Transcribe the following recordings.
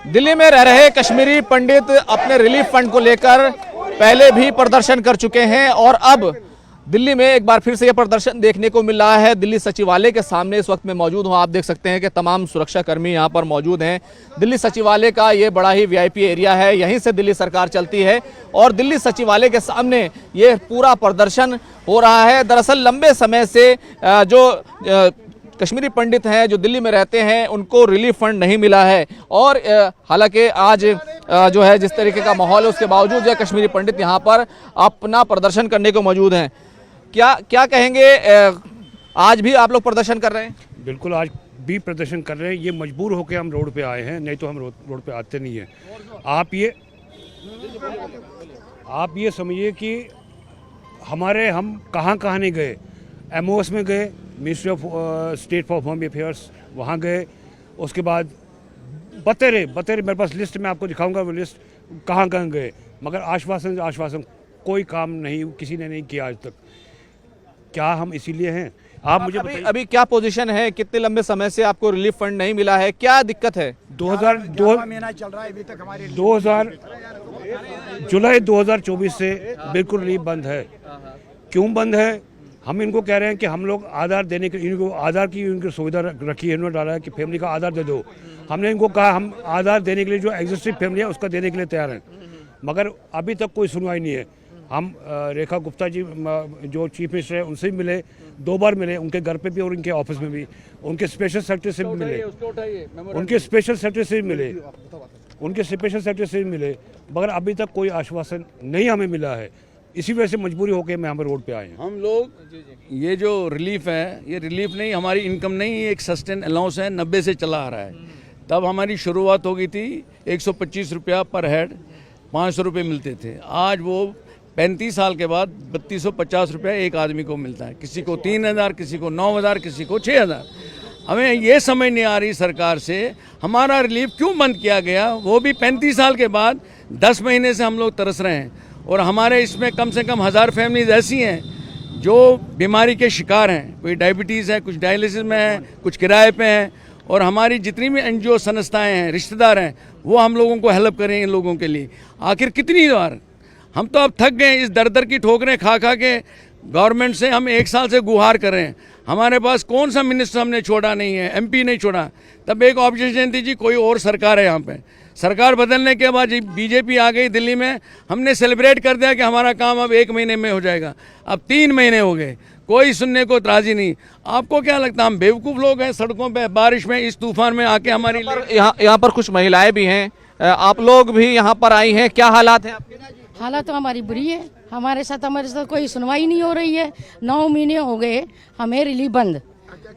दिल्ली में रह रहे कश्मीरी पंडित अपने रिलीफ फंड को लेकर पहले भी प्रदर्शन कर चुके हैं और अब दिल्ली में एक बार फिर से यह प्रदर्शन देखने को मिल रहा है। दिल्ली सचिवालय के सामने इस वक्त मैं मौजूद हूं। आप देख सकते हैं कि तमाम सुरक्षा कर्मी यहां पर मौजूद हैं। दिल्ली सचिवालय का ये बड़ा ही वीआईपी एरिया है, यहीं से दिल्ली सरकार चलती है और दिल्ली सचिवालय के सामने ये पूरा प्रदर्शन हो रहा है। दरअसल लंबे समय से जो कश्मीरी पंडित हैं जो दिल्ली में रहते हैं उनको रिलीफ फंड नहीं मिला है और हालांकि आज जो है जिस तरीके का माहौल है उसके बावजूद ये कश्मीरी पंडित यहाँ पर अपना प्रदर्शन करने को मौजूद हैं। क्या कहेंगे, आज भी आप लोग प्रदर्शन कर रहे हैं? बिल्कुल, आज भी प्रदर्शन कर रहे हैं। ये मजबूर होकर हम रोड पे आए हैं, नहीं तो हम रोड पे आते नहीं हैं। आप ये समझिए कि हम कहाँ नहीं गए। एमओएस में गए, ministry of state for home affairs, वहाँ गए। उसके बाद बतेरे मेरे पास लिस्ट में आपको दिखाऊंगा वो लिस्ट कहाँ गए, मगर आश्वासन कोई काम नहीं, किसी ने नहीं किया आज तक। क्या हम इसीलिए हैं? आप मुझे बताइए अभी क्या पोजीशन है, कितने लंबे समय से आपको रिलीफ फंड नहीं मिला है, क्या दिक्कत है? 2002 महीना चल रहा है अभी तक हमारे जुलाई 2024 से बिल्कुल रिलीफ बंद है। क्यों बंद है? हम इनको कह रहे हैं कि हम लोग आधार देने के, इनको आधार की उनकी सुविधा रखी है, इन्होंने डाला है कि फैमिली का आधार दे दो। हमने इनको कहा हम आधार देने के लिए जो एग्जिस्टिंग फैमिली है उसका देने के लिए तैयार हैं, मगर अभी तक कोई सुनवाई नहीं है। हम रेखा गुप्ता जी जो चीफ मिनिस्टर है उनसे भी मिले, 2 बार मिले, उनके घर पे भी और उनके ऑफिस में भी, उनके स्पेशल सेक्रेटरी से भी मिले, मगर अभी तक कोई आश्वासन नहीं हमें मिला है। इसी वजह से मजबूरी होकर मैं यहाँ पर रोड पे आए हैं। हम लोग ये जो रिलीफ है, ये रिलीफ नहीं, हमारी इनकम नहीं, ये एक सस्टेन अलाउंस है, 90 से चला आ रहा है। तब हमारी शुरुआत हो गई थी 125 रुपया पर हेड, 500 रुपये मिलते थे। आज वो 35 साल के बाद 3250 रुपया एक आदमी को मिलता है। किसी को 3000, किसी को 9000, किसी को 6000। हमें ये समझ नहीं आ रही सरकार से हमारा रिलीफ क्यों बंद किया गया, वो भी 35 साल के बाद। 10 महीने से हम लोग तरस रहे हैं और हमारे इसमें कम से कम 1000 फैमिलीज ऐसी हैं जो बीमारी के शिकार हैं। कोई डायबिटीज़ है, कुछ डायलिसिस में है, कुछ किराए पे हैं और हमारी जितनी भी एनजीओ संस्थाएं हैं, रिश्तेदार हैं, वो हम लोगों को हेल्प करें इन लोगों के लिए। आखिर कितनी बार हम तो अब थक गए इस दर की ठोकरें खा के। गवर्नमेंट से हम 1 साल से गुहार कर रहे हैं, हमारे पास कौन सा मिनिस्टर हमने छोड़ा नहीं है, एमपी नहीं छोड़ा। तब एक ऑब्जेक्शन थी जी कोई और सरकार है यहाँ पे। सरकार बदलने के बाद बीजेपी आ गई दिल्ली में, हमने सेलिब्रेट कर दिया कि हमारा काम अब 1 महीने में हो जाएगा। अब 3 महीने हो गए, कोई सुनने को राजी नहीं। आपको क्या लगता है हम बेवकूफ़ लोग हैं? सड़कों पे बारिश में इस तूफान में आके हमारी यहाँ पर कुछ महिलाएं भी हैं, आप लोग भी यहाँ पर आई हैं, क्या हालात हैं आपके? हालत तो हमारी बुरी है, हमारे साथ कोई सुनवाई नहीं हो रही है। 9 महीने हो गए हमें रिलीफ बंद,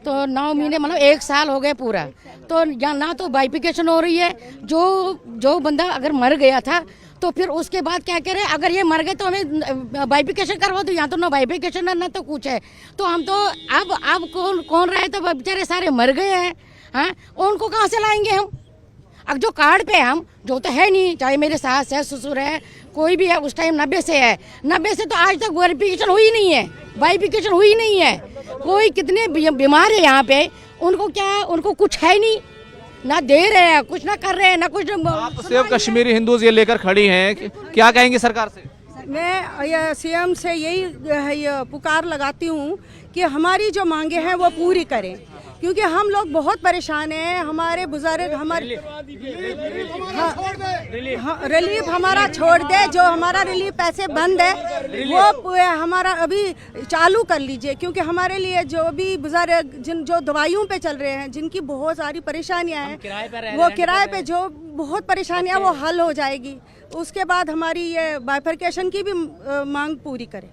तो 9 महीने मतलब 1 साल हो गए पूरा। तो ना तो बाइफिकेशन हो रही है, जो बंदा अगर मर गया था तो फिर उसके बाद क्या करें, अगर ये मर गए तो हमें बाइफिकेशन करवा दो। यहाँ तो ना बाइफिकेशन है ना तो कुछ है। तो हम तो अब कौन रहे, तो बेचारे सारे मर गए हैं। हाँ, उनको कहाँ से लाएंगे हम? अब जो कार्ड पे हम, जो तो है नहीं, चाहे मेरे सास है, ससुर है, कोई भी है, उस टाइम 90 से है। 90 से तो आज तक वेरिफिकेशन हुई नहीं है, बाइफिकेशन हुई नहीं है। कोई कितने बीमार है यहाँ पे, उनको कुछ है नहीं, ना दे रहे हैं कुछ, ना कर रहे हैं, ना कुछ। आप सिर्फ कश्मीरी हिंदूज ये लेकर खड़ी हैं, क्या कहेंगे सरकार से? मैं सीएम से यही पुकार लगाती हूँ कि हमारी जो मांगे हैं वो पूरी करें, क्योंकि हम लोग बहुत परेशान हैं। हमारे बुजुर्ग रिलीफ हमारा छोड़ दे, जो हमारा रिलीफ पैसे बंद है वो हमारा अभी चालू कर लीजिए, क्योंकि हमारे लिए जो भी बुजुर्ग जो दवाइयों पे चल रहे हैं, जिनकी बहुत सारी परेशानियां हैं, वो किराए पे जो बहुत परेशानियां वो हल हो जाएगी। उसके बाद हमारी ये बाइफरकेशन की भी मांग पूरी करें।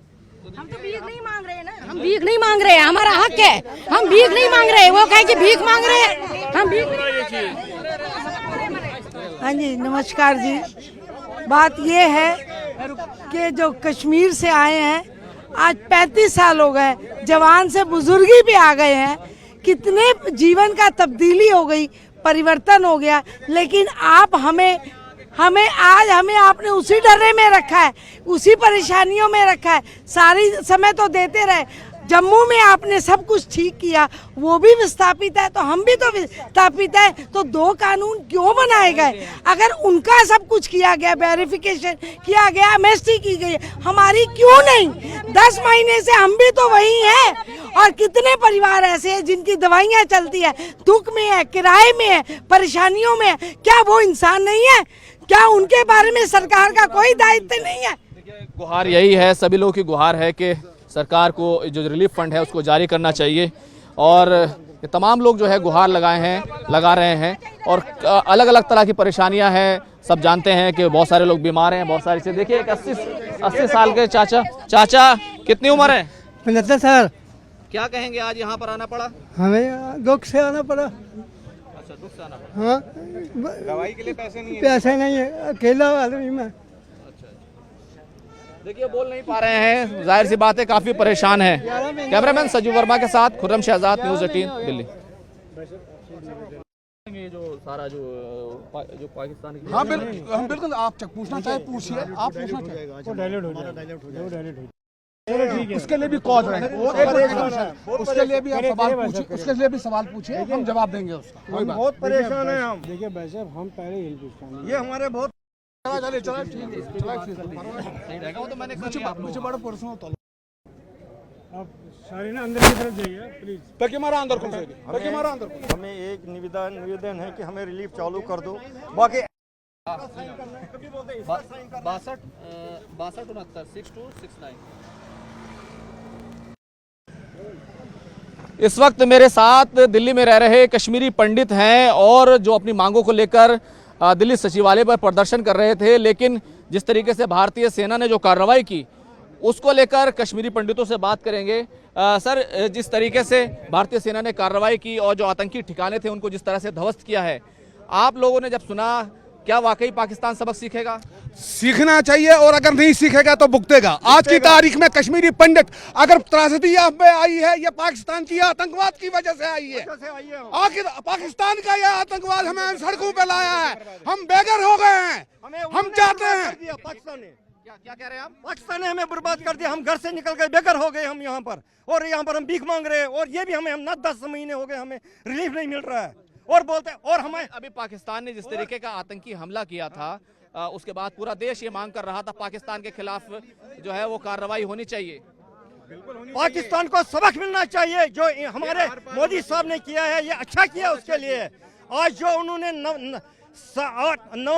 हम तो भीख नहीं मांग रहे हैं ना, हम भीख नहीं मांग रहे हैं, हमारा हक है, हम भीख नहीं मांग रहे हैं। वो कहे कि भीख मांग रहे हैं, हम भीख नहीं। हाँ जी, नमस्कार जी। बात ये है कि जो कश्मीर से आए हैं, आज 35 साल हो गए, जवान से बुजुर्गी भी आ गए हैं, कितने जीवन का तब्दीली हो गई, परिवर्तन हो गया, लेकिन आप हमें आपने उसी डरे में रखा है, उसी परेशानियों में रखा है। सारी समय तो देते रहे, जम्मू में आपने सब कुछ ठीक किया, वो भी विस्थापित है तो हम भी तो विस्थापित है, तो दो कानून क्यों बनाए गए? अगर उनका सब कुछ किया गया, वेरिफिकेशन किया गया, एमएसटी की गई, हमारी क्यों नहीं? 10 महीने से हम भी तो वही हैं। और कितने परिवार ऐसे हैं जिनकी दवाइयाँ चलती है, दुख में है, किराए में है, परेशानियों में है, क्या वो इंसान नहीं है? क्या उनके बारे में सरकार का कोई दायित्व नहीं है? गुहार यही है, सभी लोगों की गुहार है कि सरकार को जो रिलीफ फंड है उसको जारी करना चाहिए। और ये तमाम लोग जो है गुहार लगा रहे हैं और अलग अलग तरह की परेशानियां हैं। सब जानते हैं कि बहुत सारे लोग बीमार हैं, बहुत सारी चीज़ें। देखिए एक 80 साल के चाचा कितनी उम्र है? 75 साल। क्या कहेंगे, आज यहाँ पर आना पड़ा? हमें दुख से आना पड़ा। अच्छा, दुख से आना पड़ा। हाँ, दवाई के लिए पैसे नहीं है? पैसे नहीं है, अकेला आदमी मैं। देखिए बोल नहीं पा रहे हैं, जाहिर सी बात है, काफी परेशान है। कैमरामैन सजीव वर्मा के साथ खुर्रम शहजाद, न्यूज़ 18 दिल्ली। ये जो सारा जो पाकिस्तान की, हाँ हम बिल्कुल, आप पूछना चाहे पूछिए, आप पूछना चाहे। उसके लिए भी कॉज है, उसके लिए भी आप सवाल पूछिए, उसके लिए भी सवाल पूछिए, हम जवाब देंगे उसका। कोई बात, बहुत परेशान है हम। देखिए वैसे हम पहले हिंदुस्तान, ये हमारे बहुत सारे ना अंदर की तरफ जाइए प्लीज। हमें एक निवेदन है कि हमें रिलीफ चालू कर दो। बाकी 6269। इस वक्त मेरे साथ दिल्ली में रह रहे कश्मीरी पंडित हैं और जो अपनी मांगों को लेकर दिल्ली सचिवालय पर प्रदर्शन कर रहे थे, लेकिन जिस तरीके से भारतीय सेना ने जो कार्रवाई की उसको लेकर कश्मीरी पंडितों से बात करेंगे। सर, जिस तरीके से भारतीय सेना ने कार्रवाई की और जो आतंकी ठिकाने थे उनको जिस तरह से ध्वस्त किया है, आप लोगों ने जब सुना, क्या वाकई पाकिस्तान सबक सीखेगा? सीखना चाहिए, और अगर नहीं सीखेगा तो भुगतेगा। आज की तारीख में कश्मीरी पंडित अगर त्रासदी में आई है, ये पाकिस्तान की आतंकवाद की वजह से आई है। आखिर पाकिस्तान का यह आतंकवाद हमें सड़कों पे लाया है, हम बेघर हो गए हैं। हम चाहते हैं, पाकिस्तान ने क्या कह रहे हैं आप? पाकिस्तान ने हमें बर्बाद कर दिया। हम घर से निकल गए, बेघर हो गए हम यहाँ पर, और यहाँ पर हम भीख मांग रहे हैं। और ये भी हमें 10 महीने हो गए, हमें रिलीफ नहीं मिल रहा है। और बोलते हैं, और हमें अभी पाकिस्तान ने जिस तरीके का आतंकी हमला किया था, उसके बाद पूरा देश ये मांग कर रहा था पाकिस्तान के खिलाफ जो है वो कार्रवाई होनी चाहिए। पाकिस्तान को सबक मिलना चाहिए। जो हमारे मोदी साहब ने किया है, ये अच्छा किया उसके लिए। आज जो उन्होंने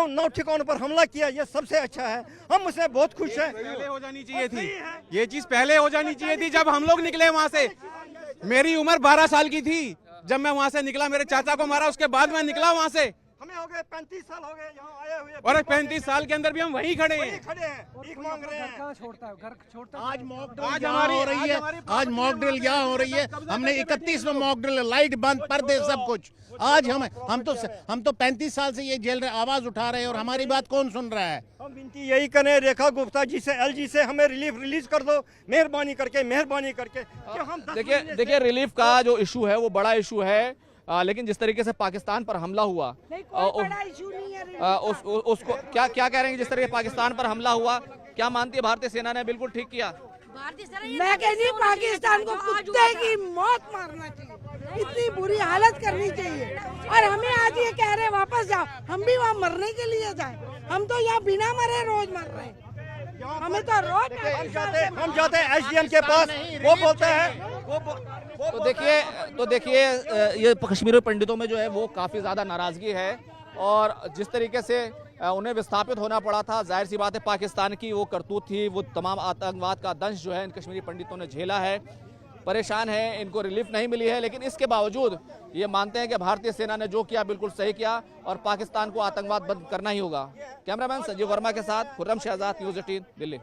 9 ठिकानों पर हमला किया, ये सबसे अच्छा है। हम उससे बहुत खुश हैं। पहले हो जानी चाहिए थी, ये चीज पहले हो जानी चाहिए थी। जब हम लोग निकले वहाँ से, मेरी उम्र 12 साल की थी जब मैं वहाँ से निकला। मेरे चाचा को मारा, उसके बाद मैं निकला वहाँ से। हमें हो गए 35 साल हो गए यहाँ आए हुए, और 35 साल के अंदर भी हम वहीं खड़े हैं, भीख मांग रहे हैं। आज हमारी हो रही है, आज मॉक ड्रिल यहाँ हो रही है। हमने 31 में मॉक ड्रिल, लाइट बंद, पर्दे सब कुछ। आज हम तो 35 साल से ये जेल रहे, आवाज उठा रहे हैं, और हमारी बात कौन सुन रहा है? हम विनती यही करें रेखा गुप्ता जी से, एलजी से, हमें रिलीज कर दो, मेहरबानी करके। देखिए रिलीफ का जो इशू है वो बड़ा इशू है, लेकिन जिस तरीके से पाकिस्तान पर हमला हुआ, उसको क्या कह रहे हैं? जिस तरह से पाकिस्तान पर हमला हुआ, क्या मानती है भारतीय सेना ने बिल्कुल ठीक किया? मैं कहती हूँ पाकिस्तान को कुत्ते की मौत मारना चाहिए, इतनी बुरी हालत करनी चाहिए। और हमें आज ये कह रहे वापस जाओ, हम भी वहाँ मरने के लिए जाए? हम तो यहाँ बिना मरे रोज मर रहे हैं। हमें तो रोज हम जाते हैं एसडीएम के पास, वो बोलते हैं तो देखिए ये कश्मीरी पंडितों में जो है वो काफ़ी ज़्यादा नाराज़गी है, और जिस तरीके से उन्हें विस्थापित होना पड़ा था, जाहिर सी बात है पाकिस्तान की वो करतूत थी, वो तमाम आतंकवाद का दंश जो है इन कश्मीरी पंडितों ने झेला है, परेशान है, इनको रिलीफ नहीं मिली है। लेकिन इसके बावजूद ये मानते हैं कि भारतीय सेना ने जो किया बिल्कुल सही किया, और पाकिस्तान को आतंकवाद बंद करना ही होगा। कैमरामैन संजीव वर्मा के साथ खुर्रम शहजाद, न्यूज़ 18 दिल्ली।